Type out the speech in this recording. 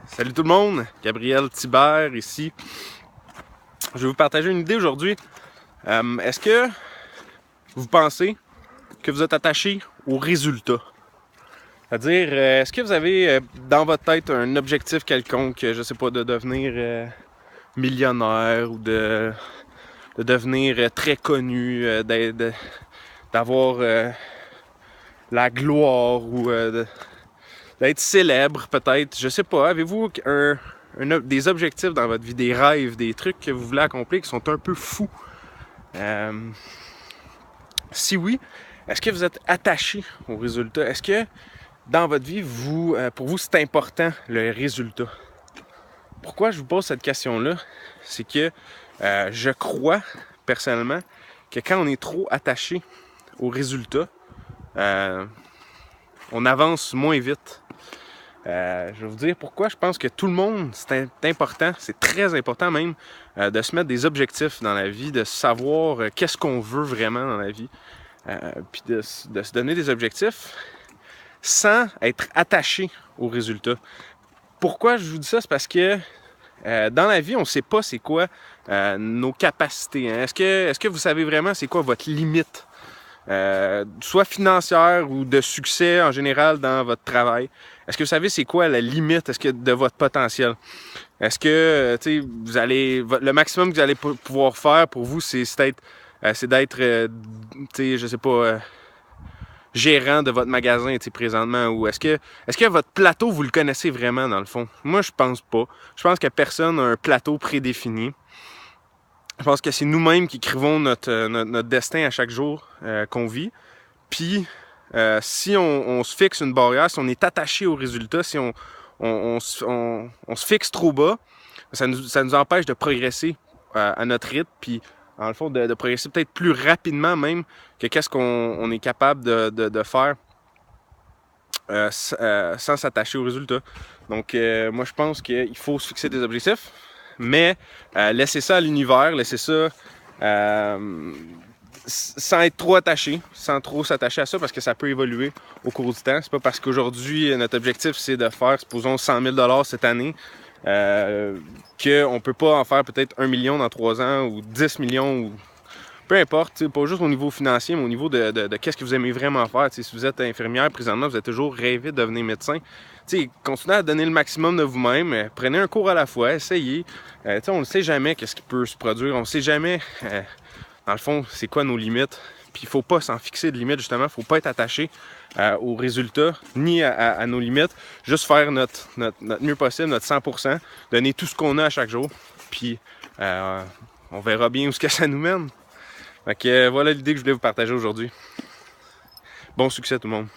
Salut tout le monde, Gabriel Thibert ici. Je vais vous partager une idée aujourd'hui. Est-ce que vous pensez que vous êtes attaché aux résultats? C'est-à-dire, est-ce que vous avez dans votre tête un objectif quelconque, je sais pas, de devenir millionnaire ou de devenir très connu, d'avoir la gloire ou d'être célèbre peut-être, je sais pas. Avez-vous des objectifs dans votre vie, des rêves, des trucs que vous voulez accomplir qui sont un peu fous? Si oui, est-ce que vous êtes attaché aux résultats? Est-ce que dans votre vie, pour vous, c'est important le résultat? Pourquoi je vous pose cette question-là? C'est que je crois personnellement que quand on est trop attaché aux résultats, on avance moins vite. Je vais vous dire pourquoi je pense que tout le monde, c'est important, c'est très important même, de se mettre des objectifs dans la vie, de savoir qu'est-ce qu'on veut vraiment dans la vie, puis de se donner des objectifs sans être attaché aux résultats. Pourquoi je vous dis ça? C'est parce que dans la vie, on ne sait pas c'est quoi nos capacités. Hein? Est-ce que vous savez vraiment c'est quoi votre limite? Soit financière ou de succès en général dans votre travail. Est-ce que vous savez c'est quoi la limite de votre potentiel? Est-ce que vous allez le maximum que vous allez pouvoir faire pour vous, c'est d'être je sais pas gérant de votre magasin présentement, ou est-ce que votre plateau vous le connaissez vraiment dans le fond? Moi je pense pas. Je pense que personne n'a un plateau prédéfini. Je pense que c'est nous-mêmes qui écrivons notre destin à chaque jour qu'on vit. Puis, si on se fixe une barrière, si on est attaché au résultat, si on se fixe trop bas, ça nous empêche de progresser à notre rythme. Puis, en le fond, de progresser peut-être plus rapidement même que qu'est-ce qu'on est capable de faire sans s'attacher au résultat. Donc, moi, je pense qu'il faut se fixer des objectifs. Mais laissez ça à l'univers, laissez ça sans être trop attaché, sans trop s'attacher à ça, parce que ça peut évoluer au cours du temps. C'est pas parce qu'aujourd'hui, notre objectif, c'est de faire, supposons, 100 000 cette année, qu'on peut pas en faire peut-être 1 million dans 3 ans, ou 10 millions, ou peu importe, pas juste au niveau financier, mais au niveau de qu'est-ce que vous aimez vraiment faire. Si vous êtes infirmière, présentement, vous avez toujours rêvé de devenir médecin. Continuez à donner le maximum de vous-même, prenez un cours à la fois, essayez. On ne sait jamais qu'est-ce qui peut se produire, on ne sait jamais, dans le fond, c'est quoi nos limites. Puis il ne faut pas s'en fixer de limites, justement, il ne faut pas être attaché aux résultats, ni à nos limites, juste faire notre mieux possible, notre 100%, donner tout ce qu'on a à chaque jour, puis on verra bien où ça nous mène. Donc voilà l'idée que je voulais vous partager aujourd'hui. Bon succès tout le monde.